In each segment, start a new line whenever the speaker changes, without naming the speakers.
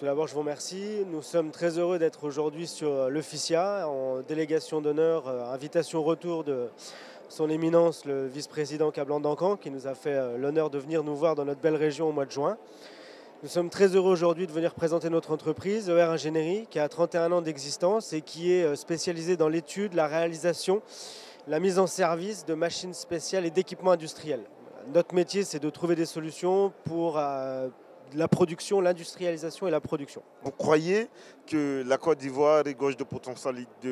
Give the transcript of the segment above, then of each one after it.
d'abord, je vous remercie. Nous sommes très heureux d'être aujourd'hui sur le FICIA en délégation d'honneur, invitation au retour de son éminence, le vice-président Kablan Dankan, qui nous a fait l'honneur de venir nous voir dans notre belle région au mois de juin. Nous sommes très heureux aujourd'hui de venir présenter notre entreprise, ER Ingénierie, qui a 31 ans d'existence et qui est spécialisée dans l'étude, la réalisation, la mise en service de machines spéciales et d'équipements industriels. Notre métier, c'est de trouver des solutions pour la production, l'industrialisation et la production.
Vous croyez que la Côte d'Ivoire regorge de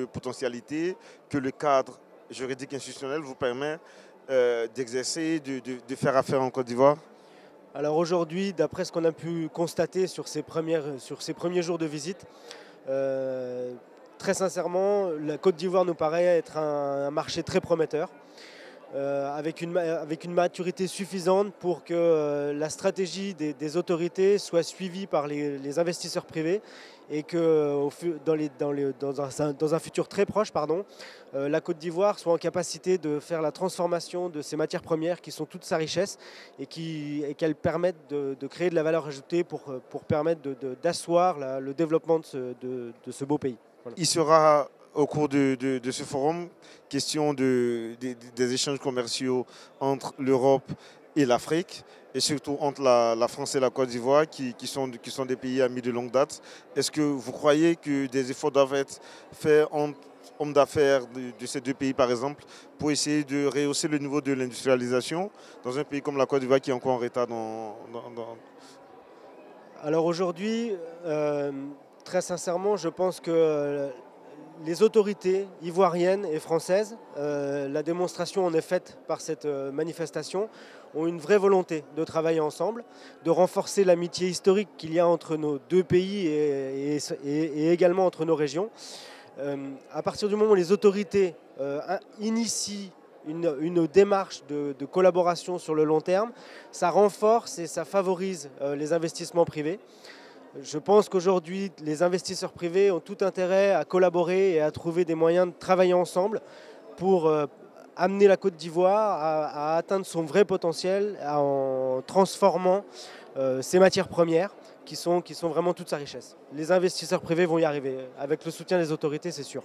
potentialité, que le cadre juridique institutionnel vous permet d'exercer, de faire affaire en Côte d'Ivoire?
Alors aujourd'hui, d'après ce qu'on a pu constater sur ces premiers jours de visite, très sincèrement, la Côte d'Ivoire nous paraît être un marché très prometteur. Avec une maturité suffisante pour que la stratégie des autorités soit suivie par les investisseurs privés et que dans un futur très proche, la Côte d'Ivoire soit en capacité de faire la transformation de ces matières premières qui sont toute sa richesse et qu'elles permettent de créer de la valeur ajoutée pour permettre d'asseoir le développement de ce beau pays. Voilà.
Il sera au cours de ce forum question des échanges commerciaux entre l'Europe et l'Afrique, et surtout entre la France et la Côte d'Ivoire, qui sont des pays amis de longue date. Est-ce que vous croyez que des efforts doivent être faits entre hommes d'affaires de ces deux pays, par exemple, pour essayer de rehausser le niveau de l'industrialisation dans un pays comme la Côte d'Ivoire qui est encore en retard
Alors aujourd'hui, très sincèrement, je pense que les autorités ivoiriennes et françaises, la démonstration en est faite par cette manifestation, ont une vraie volonté de travailler ensemble, de renforcer l'amitié historique qu'il y a entre nos deux pays et également entre nos régions. À partir du moment où les autorités initient une démarche de collaboration sur le long terme, ça renforce et ça favorise les investissements privés. Je pense qu'aujourd'hui, les investisseurs privés ont tout intérêt à collaborer et à trouver des moyens de travailler ensemble pour amener la Côte d'Ivoire à atteindre son vrai potentiel en transformant ses matières premières qui sont vraiment toute sa richesse. Les investisseurs privés vont y arriver. Avec le soutien des autorités, c'est sûr.